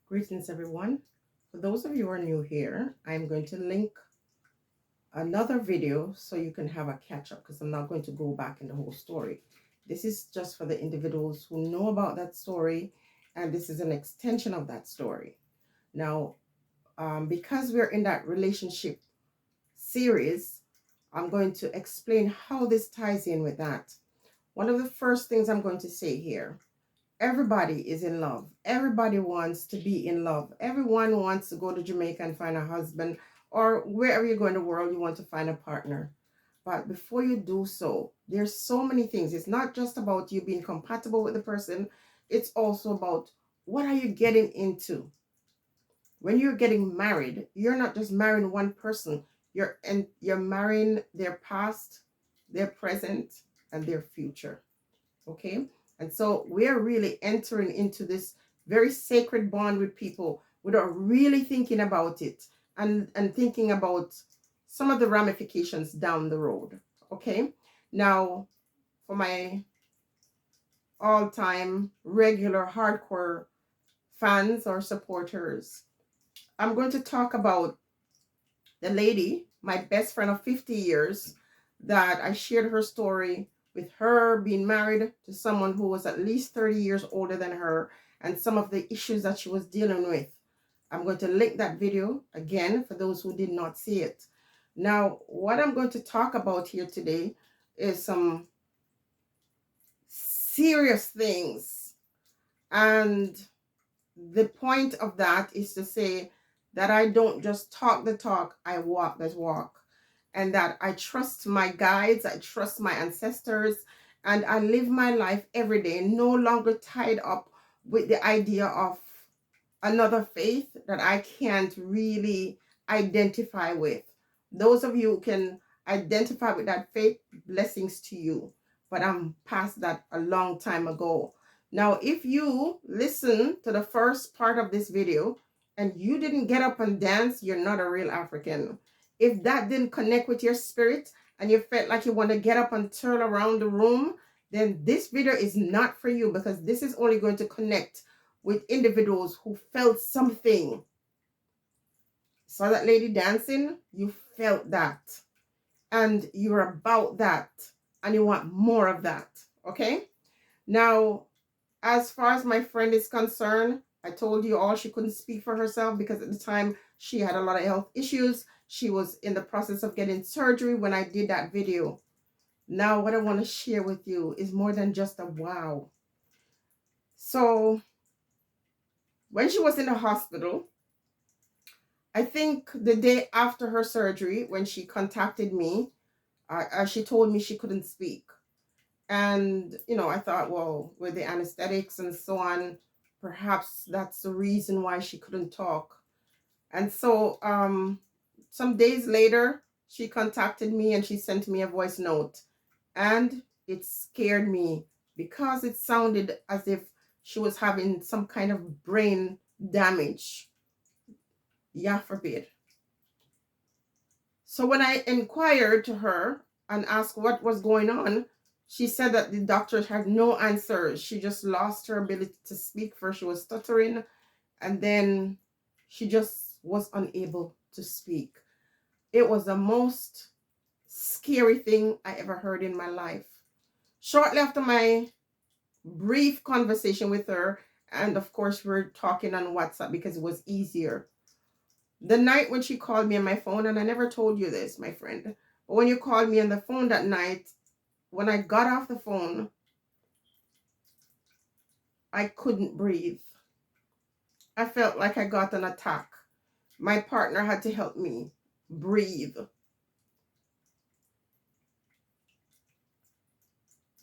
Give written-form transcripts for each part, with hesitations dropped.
Greetings, everyone. For those of you who are new here, I'm going to link another video so you can have a catch up, because I'm not going to go back in the whole story. This is just for the individuals who know about that story, and this is an extension of that story. Now, because we're in that relationship series, I'm going to explain how this ties in with that. One of the first things I'm going to say here: everybody is in love. Everybody wants to be in love. Everyone wants to go to Jamaica and find a husband, or wherever you go in the world, you want to find a partner. But before you do so, there's so many things. It's not just about you being compatible with the person. It's also about, what are you getting into? When you're getting married, you're not just marrying one person. You're marrying their past, their present, and their future. Okay? And so we're really entering into this very sacred bond with people without really thinking about it, and thinking about some of the ramifications down the road. Okay? Now, for my all-time regular hardcore fans or supporters, I'm going to talk about the lady, my best friend of 50 years, that I shared her story with, her being married to someone who was at least 30 years older than her, and some of the issues that she was dealing with. I'm going to link that video again for those who did not see it. Now, what I'm going to talk about here today is some serious things. And the point of that is to say that I don't just talk the talk, I walk the walk. And that I trust my guides, I trust my ancestors, and I live my life every day, no longer tied up with the idea of another faith that I can't really identify with. Those of you who can identify with that faith, blessings to you. But I'm past that a long time ago. Now, if you listen to the first part of this video and you didn't get up and dance, you're not a real African. If that didn't connect with your spirit and you felt like you want to get up and turn around the room, then this video is not for you, because this is only going to connect with individuals who felt something. Saw that lady dancing? You felt that. And you're about that. And you want more of that. Okay? Now, as far as my friend is concerned, I told you all she couldn't speak for herself, because at the time she had a lot of health issues. She was in the process of getting surgery when I did that video. Now, what I want to share with you is more than just a wow. So, when she was in the hospital, I think the day after her surgery, when she contacted me, she told me she couldn't speak. And, I thought, well, with the anesthetics and so on, perhaps that's the reason why she couldn't talk. And so some days later, she contacted me and she sent me a voice note. And it scared me, because it sounded as if she was having some kind of brain damage. Yeah, forbid. So when I inquired to her and asked what was going on, she said that the doctors had no answers. She just lost her ability to speak. First she was stuttering, and then she just was unable to speak. It was the most scary thing I ever heard in my life. Shortly after my brief conversation with her, and of course we're talking on WhatsApp because it was easier. The night when she called me on my phone, and I never told you this, my friend, but when you called me on the phone that night, when I got off the phone, I couldn't breathe. I felt like I got an attack. My partner had to help me breathe.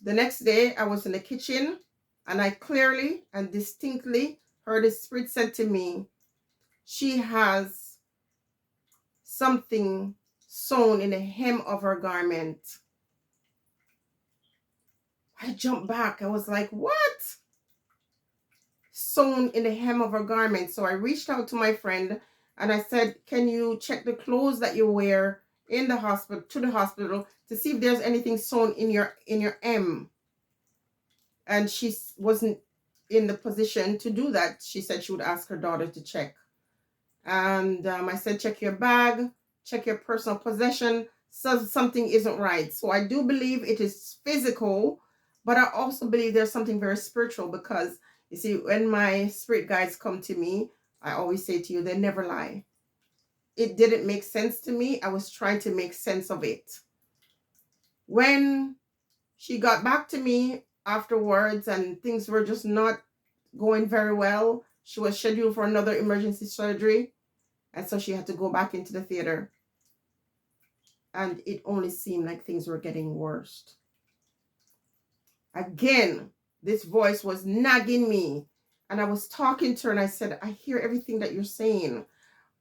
The next day, I was in the kitchen, and I clearly and distinctly heard the Spirit said to me, she has something sewn in the hem of her garment. I jumped back. I was like, what? Sewn in the hem of her garment. So I reached out to my friend and I said, can you check the clothes that you wear in the hospital, to the hospital, to see if there's anything sewn in your M. And she wasn't in the position to do that. She said she would ask her daughter to check. And I said, check your bag, check your personal possession, so something isn't right. So I do believe it is physical, but I also believe there's something very spiritual, because you see, when my spirit guides come to me, I always say to you, they never lie. It didn't make sense to me. I was trying to make sense of it. When she got back to me afterwards and things were just not going very well, she was scheduled for another emergency surgery. And so she had to go back into the theater. And it only seemed like things were getting worse. Again, this voice was nagging me. And I was talking to her and I said, I hear everything that you're saying,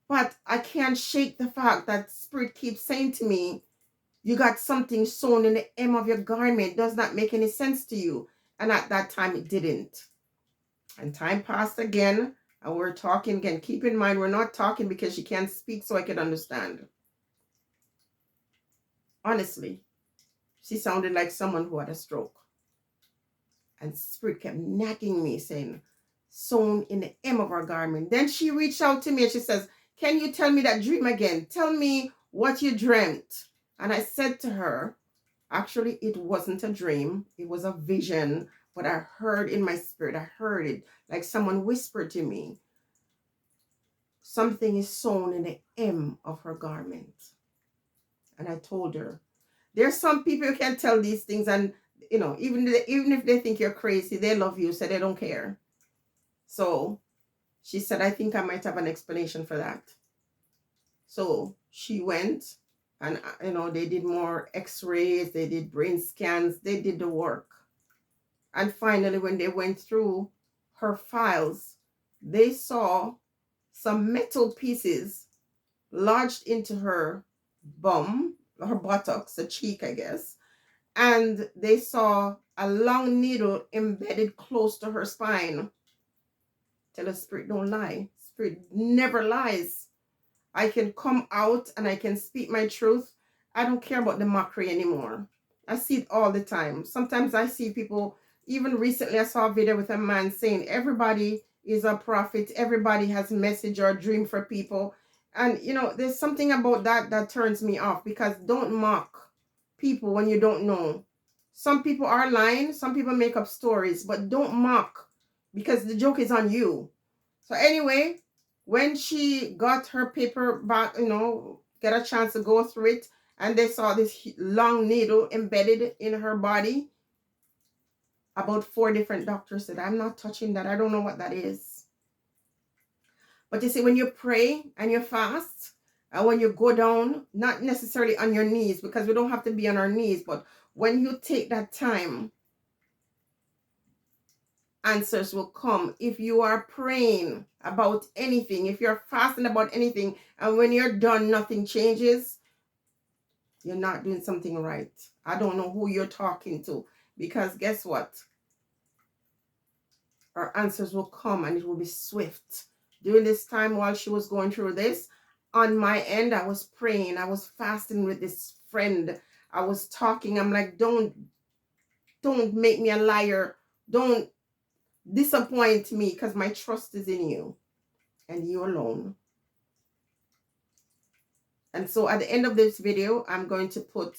but I can't shake the fact that Spirit keeps saying to me, you got something sewn in the hem of your garment. Does not make any sense to you. And at that time, it didn't. And time passed again. And we're talking again. Keep in mind, we're not talking because she can't speak so I can understand. Honestly, she sounded like someone who had a stroke. And Spirit kept nagging me, saying, sewn in the hem of her garment. Then she reached out to me and she says, can you tell me that dream again? Tell me what you dreamt. And I said to her, actually, it wasn't a dream. It was a vision. But I heard in my spirit, I heard it like someone whispered to me, something is sewn in the hem of her garment. And I told her, there's some people who can tell these things, and you know, even if they think you're crazy, they love you, so they don't care. So she said, I think I might have an explanation for that. So she went and, you know, they did more x-rays, they did brain scans, they did the work. And finally, when they went through her files, they saw some metal pieces lodged into her bum, her buttocks, the cheek, I guess. And they saw a long needle embedded close to her spine. Tell the Spirit don't lie. Spirit never lies. I can come out and I can speak my truth. I don't care about the mockery anymore. I see it all the time. Sometimes I see people, even recently I saw a video with a man saying everybody is a prophet. Everybody has a message or a dream for people. And, you know, there's something about that that turns me off, because don't mock people when you don't know. Some people are lying. Some people make up stories, but don't mock, because the joke is on you. So anyway, when she got her paper back, you know, get a chance to go through it, and they saw this long needle embedded in her body, about 4 different doctors said, I'm not touching that. I don't know what that is. But you see, when you pray and you fast, and when you go down, not necessarily on your knees, because we don't have to be on our knees, but when you take that time, answers will come. If you are praying about anything, if you're fasting about anything, and when you're done, nothing changes, you're not doing something right. I don't know who you're talking to, because guess what? Our answers will come and it will be swift. During this time, while she was going through this, on my end, I was praying. I was fasting with this friend. I was talking. I'm like, don't make me a liar. Don't disappoint me, because my trust is in you and you alone. And so at the end of this video, I'm going to put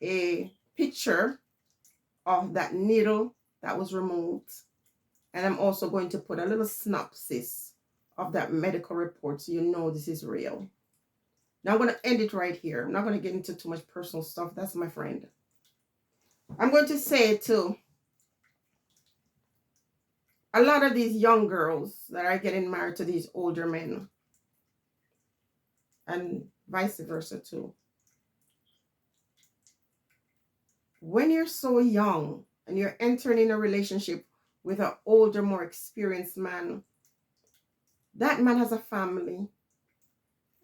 a picture of that needle that was removed. And I'm also going to put a little synopsis of that medical report, so you know this is real. Now I'm going to end it right here. I'm not going to get into too much personal stuff. That's my friend. I'm going to say to a lot of these young girls that are getting married to these older men, and vice versa too. When you're so young and you're entering in a relationship with an older, more experienced man, that man has a family.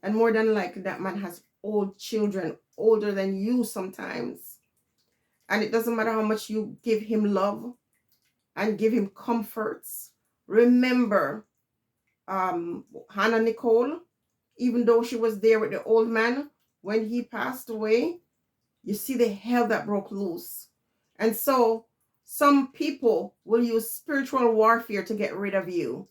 And more than likely, that man has old children, older than you sometimes. And it doesn't matter how much you give him love and give him comforts. Remember, Hannah Nicole, even though she was there with the old man, when he passed away, you see the hell that broke loose. And so some people will use spiritual warfare to get rid of you.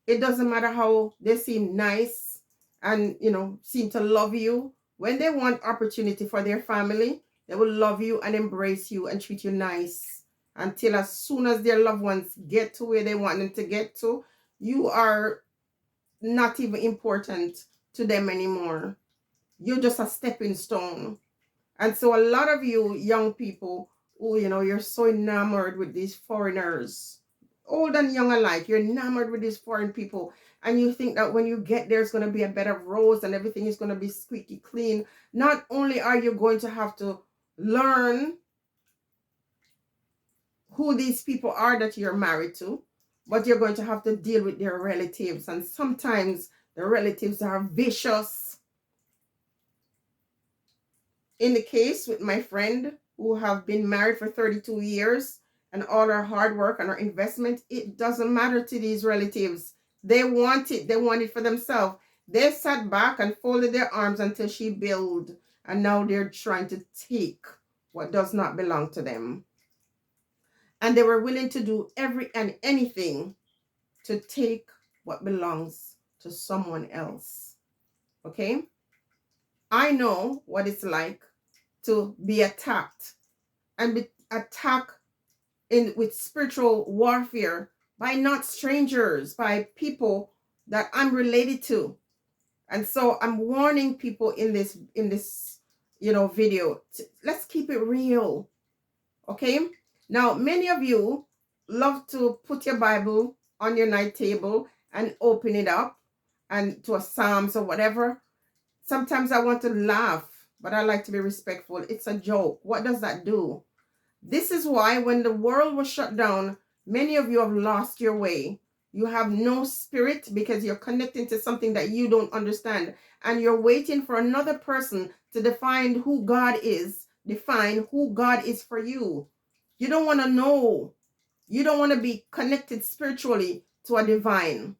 It doesn't matter how they seem nice and, seem to love you. When they want opportunity for their family, they will love you and embrace you and treat you nice until as soon as their loved ones get to where they want them to get to, you are not even important to them anymore. You're just a stepping stone. And so a lot of you young people who, you're so enamored with these foreigners, old and young alike, you're enamored with these foreign people. And you think that when you get there, it's going to be a bed of roses and everything is going to be squeaky clean. Not only are you going to have to learn who these people are that you're married to, but you're going to have to deal with their relatives. And sometimes the relatives are vicious. In the case with my friend who have been married for 32 years and all her hard work and her investment, it doesn't matter to these relatives. They want it. They want it for themselves. They sat back and folded their arms until she built, and now they're trying to take what does not belong to them. And they were willing to do every and anything to take what belongs to someone else. Okay? I know what it's like to be attacked and be attacked with spiritual warfare by not strangers, by people that I'm related to. And so I'm warning people in this video. Let's keep it real. Okay? Now, many of you love to put your Bible on your night table and open it up and to a Psalms or whatever. Sometimes I want to laugh, but I like to be respectful. It's a joke. What does that do? This is why when the world was shut down, many of you have lost your way. You have no spirit because you're connecting to something that you don't understand. And you're waiting for another person to define who God is for you. You don't want to know. You don't want to be connected spiritually to a divine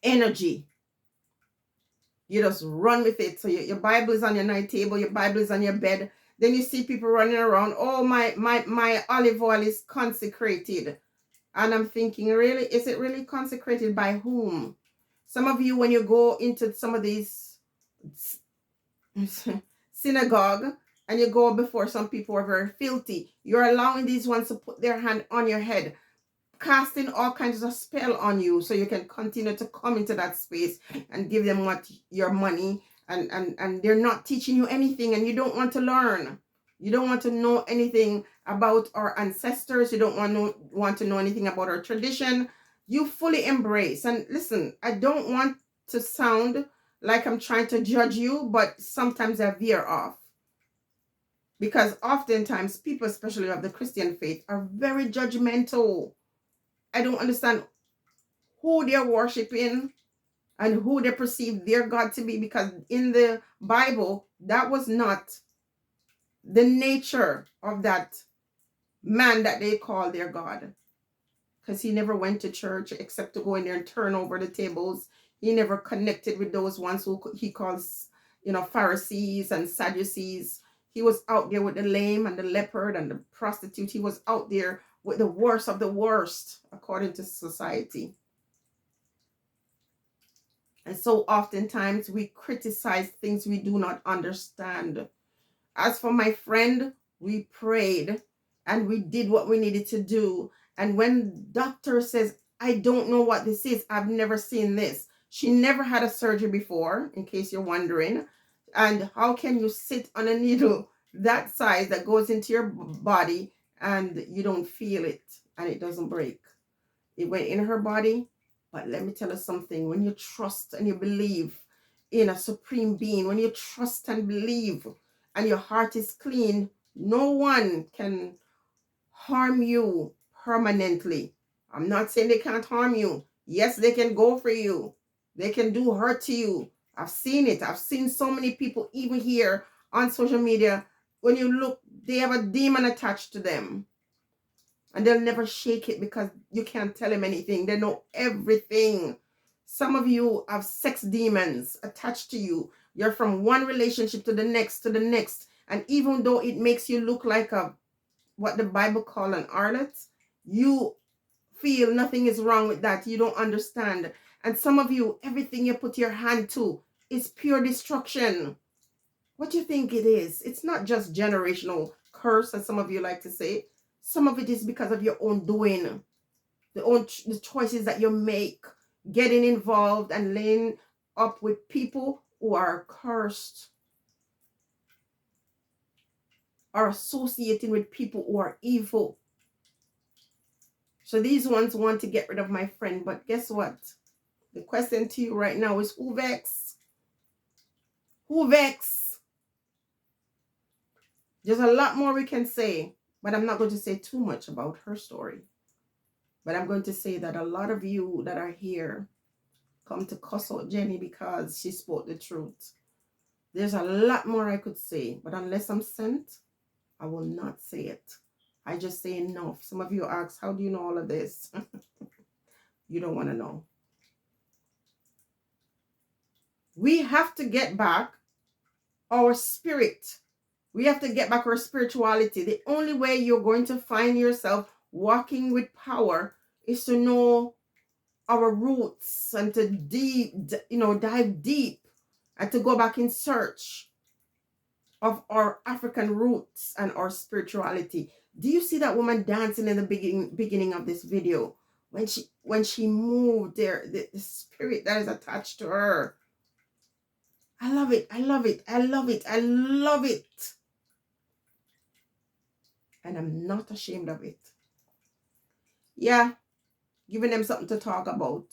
energy. You just run with it. So your Bible is on your night table, your Bible is on your bed. Then you see people running around. Oh, my olive oil is consecrated. And I'm thinking, really? Is it really consecrated by whom? Some of you, when you go into some of these synagogue and you go before some people who are very filthy, you're allowing these ones to put their hand on your head, casting all kinds of spell on you so you can continue to come into that space and give them your money, and they're not teaching you anything, and you don't want to learn. You don't want to know anything about our ancestors. You don't want to know anything about our tradition. You fully embrace. And listen, I don't want to sound like I'm trying to judge you, but sometimes I veer off. Because oftentimes people, especially of the Christian faith, are very judgmental. I don't understand who they're worshiping and who they perceive their God to be, because in the Bible, that was not the nature of that man that they call their God. Because he never went to church except to go in there and turn over the tables. He never connected with those ones who he calls, Pharisees and Sadducees. He was out there with the lame and the leopard and the prostitute. He was out there with the worst of the worst, according to society. And so oftentimes we criticize things we do not understand. As for my friend, we prayed and we did what we needed to do. And when doctor says, I don't know what this is, I've never seen this. She never had a surgery before, in case you're wondering. And how can you sit on a needle that size that goes into your body and you don't feel it and it doesn't break? It went in her body. But let me tell you something. When you trust and you believe in a supreme being, when you trust and believe and your heart is clean, no one can harm you permanently. I'm not saying they can't harm you. Yes, they can go for you. They can do hurt to you. I've seen it. I've seen so many people, even here on social media, when you look, they have a demon attached to them. And they'll never shake it because you can't tell them anything. They know everything. Some of you have sex demons attached to you. You're from one relationship to the next, to the next. And even though it makes you look like a, what the Bible call an harlot, you feel nothing is wrong with that. You don't understand. And some of you, everything you put your hand to is pure destruction. What do you think it is? It's not just generational curse, as some of you like to say. Some of it is because of your own doing, the choices that you make, getting involved and laying up with people who are cursed, are associating with people who are evil. So these ones want to get rid of my friend, but guess what? The question to you right now is, who vex? Who vex? There's a lot more we can say, but I'm not going to say too much about her story. But I'm going to say that a lot of you that are here come to cuss out Jenny because she spoke the truth. There's a lot more I could say, but unless I'm sent, I will not say it. I just say enough. Some of you ask, how do you know all of this? You don't want to know. We have to get back our spirit. We have to get back our spirituality. The only way you're going to find yourself walking with power is to know our roots and to dive deep and to go back in search of our African roots and our spirituality. Do you see that woman dancing in the beginning of this video? When she moved there, the spirit that is attached to her. I love it. I love it. I love it. I love it. And I'm not ashamed of it. Yeah, giving them something to talk about.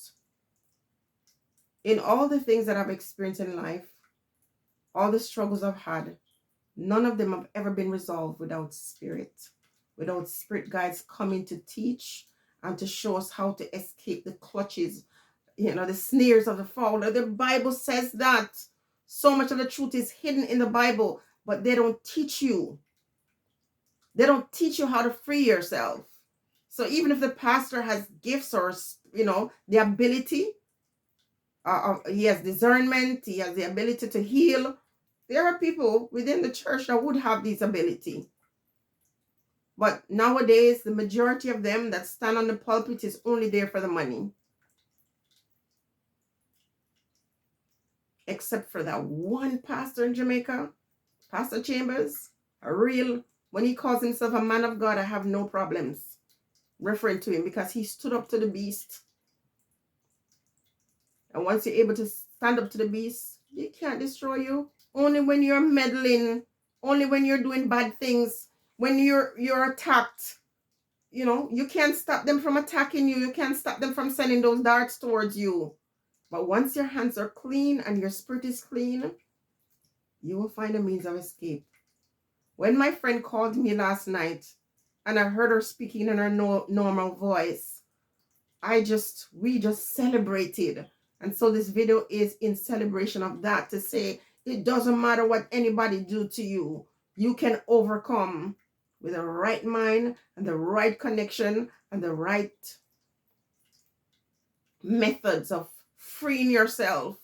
In all the things that I've experienced in life, all the struggles I've had, none of them have ever been resolved without spirit guides coming to teach and to show us how to escape the clutches, the snares of the fowler. The Bible says that. So much of the truth is hidden in the Bible, but they don't teach you. They don't teach you how to free yourself. So even if the pastor has gifts or, the ability, he has discernment, he has the ability to heal, there are people within the church that would have this ability. But nowadays, the majority of them that stand on the pulpit is only there for the money. Except for that one pastor in Jamaica, Pastor Chambers, when he calls himself a man of God, I have no problems referring to him because he stood up to the beast. And once you're able to stand up to the beast, he can't destroy you. Only when you're meddling, only when you're doing bad things, when you're attacked. You can't stop them from attacking you. You can't stop them from sending those darts towards you. But once your hands are clean and your spirit is clean, you will find a means of escape. When my friend called me last night and I heard her speaking in her normal voice, we just celebrated. And so this video is in celebration of that, to say it doesn't matter what anybody do to you. You can overcome with the right mind and the right connection and the right methods of freeing yourself.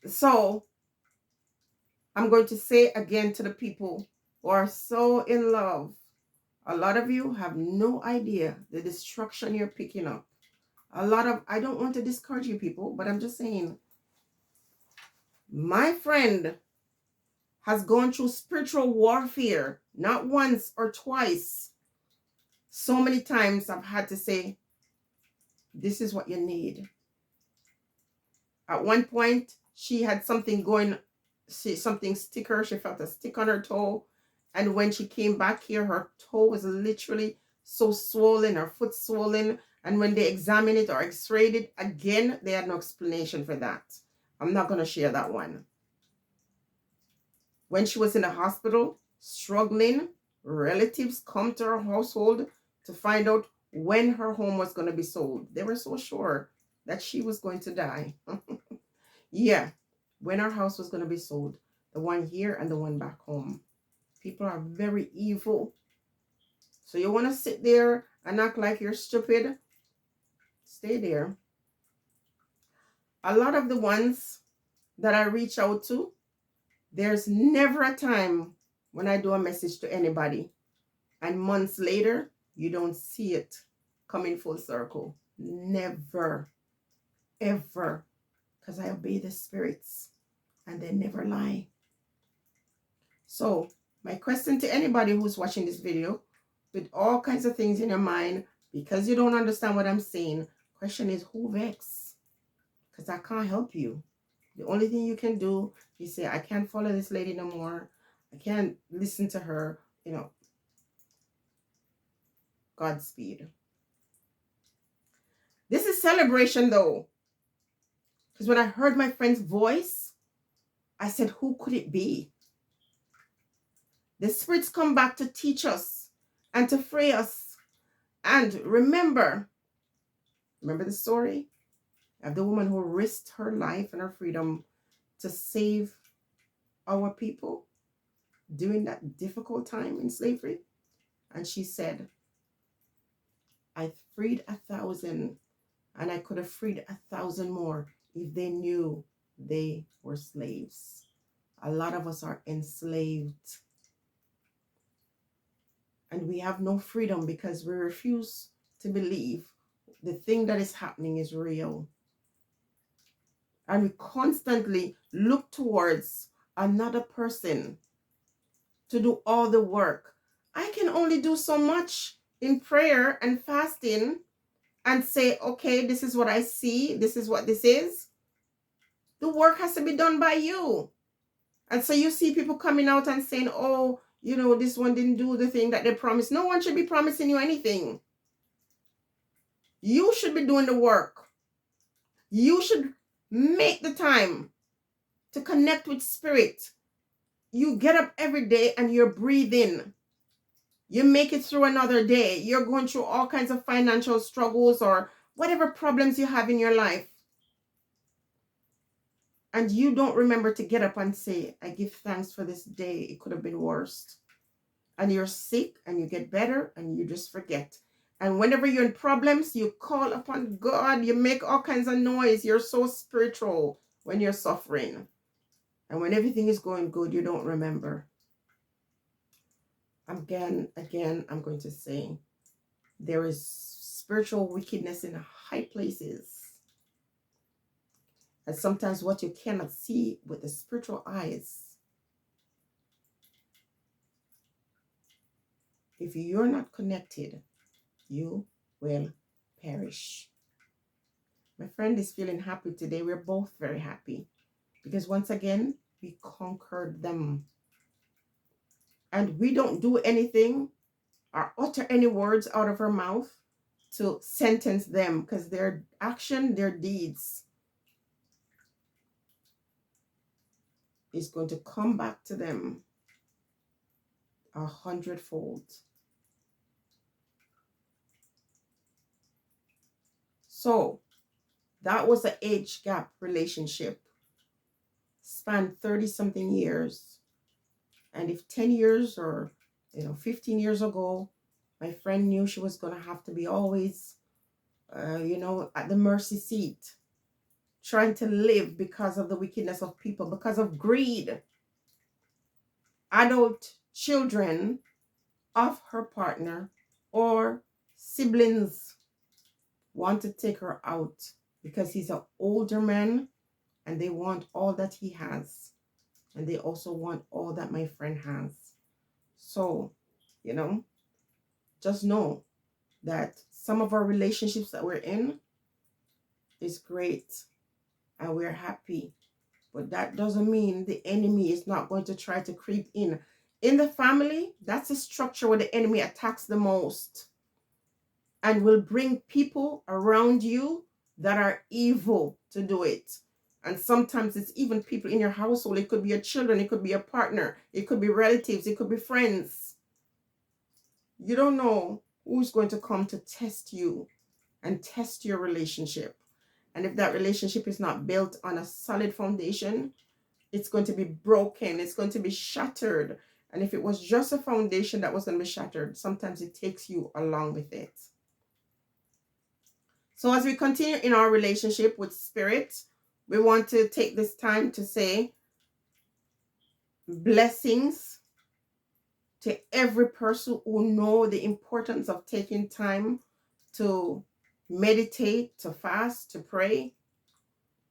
So I'm going to say again to the people who are so in love, a lot of you have no idea the destruction you're picking up. I don't want to discourage you people, but I'm just saying, my friend has gone through spiritual warfare, not once or twice. So many times I've had to say, this is what you need. At one point, she had something sticker. She felt a stick on her toe. And when she came back here, her toe was literally so swollen, her foot swollen. And when they examined it or x-rayed it, again, they had no explanation for that. I'm not going to share that one. When she was in the hospital, struggling, relatives come to her household to find out when her home was going to be sold. They were so sure that she was going to die. Yeah, when our house was going to be sold, the one here and the one back home. People are very evil. So you want to sit there and act like you're stupid? Stay there. a lot of the ones that I reach out to, there's never a time when I do a message to anybody and months later, you don't see it coming full circle. Never, ever. Because I obey the spirits and they never lie. So my question to anybody who's watching this video with all kinds of things in your mind, because you don't understand what I'm saying, question is, who vex? Because I can't help you. The only thing you can do is say, I can't follow this lady no more. I can't listen to her. You know, Godspeed. This is celebration though. Because when I heard my friend's voice, I said, who could it be? The spirits come back to teach us and to free us. And remember the story of the woman who risked her life and her freedom to save our people during that difficult time in slavery. And she said, I freed 1,000 and I could have freed 1,000 more if they knew they were slaves. A lot of us are enslaved. And we have no freedom because we refuse to believe the thing that is happening is real. And we constantly look towards another person to do all the work. I can only do so much in prayer and fasting and say, okay, this is what I see. This is what this is. The work has to be done by you. And so you see people coming out and saying, oh, you know, this one didn't do the thing that they promised. No one should be promising you anything. You should be doing the work. You should make the time to connect with spirit. You get up every day and you're breathing. You make it through another day. You're going through all kinds of financial struggles or whatever problems you have in your life. And you don't remember to get up and say, I give thanks for this day. It could have been worse. And you're sick and you get better and you just forget. And whenever you're in problems, you call upon God. You make all kinds of noise. You're so spiritual when you're suffering. And when everything is going good, you don't remember. Again, I'm going to say, there is spiritual wickedness in high places. And sometimes what you cannot see with the spiritual eyes, if you're not connected, you will perish. My friend is feeling happy today. We're both very happy because once again, we conquered them. And we don't do anything or utter any words out of our mouth to sentence them because their action, their deeds is going to come back to them 100-fold. So that was an age gap relationship, spanned 30-something years. And if 10 years or 15 years ago, my friend knew she was going to have to be always, at the mercy seat, trying to live because of the wickedness of people, because of greed. Adult children of her partner or siblings want to take her out because he's an older man and they want all that he has. And they also want all that my friend has. So, just know that some of our relationships that we're in is great and we're happy. But that doesn't mean the enemy is not going to try to creep in. In the family, that's a structure where the enemy attacks the most and will bring people around you that are evil to do it. And sometimes it's even people in your household. It could be your children. It could be your partner. It could be relatives. It could be friends. You don't know who's going to come to test you and test your relationship. And if that relationship is not built on a solid foundation, it's going to be broken. It's going to be shattered. And if it was just a foundation that was going to be shattered, sometimes it takes you along with it. So as we continue in our relationship with spirit, We want to take this time to say blessings to every person who know the importance of taking time to meditate, to fast, to pray.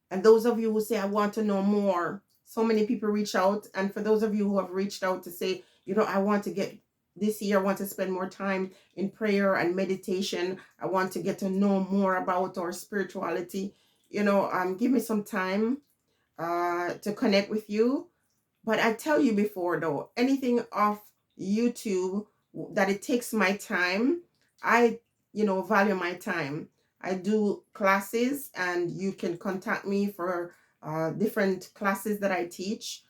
And those of you who say, I want to know more, so many people reach out. And for those of you who have reached out to say, I want to get this year, I want to spend more time in prayer and meditation. I want to get to know more about our spirituality. Give me some time to connect with you. But I tell you before, though, anything off YouTube that it takes my time, I, value my time. I do classes, and you can contact me for different classes that I teach.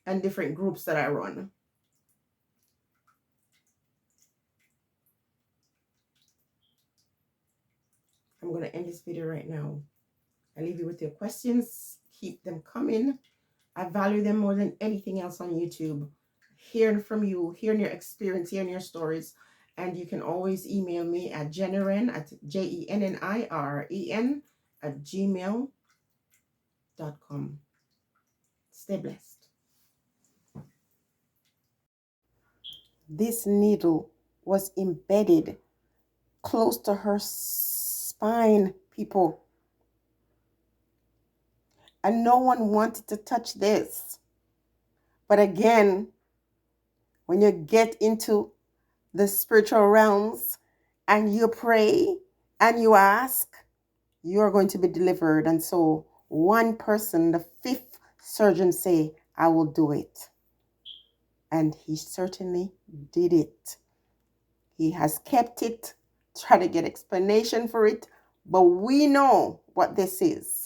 And different groups that I run. I'm going to end this video right now. I leave you with your questions. Keep them coming. I value them more than anything else on YouTube. Hearing from you, hearing your experience, hearing your stories. And you can always email me at Jennirren, at JENNIREN @gmail.com. Stay blessed. This needle was embedded close to her spine, people. And no one wanted to touch this. But again, when you get into the spiritual realms and you pray and you ask, you're going to be delivered. And so one person, the fifth surgeon, say, I will do it. And he certainly did it. He has kept it, try to get explanation for it, but we know what this is.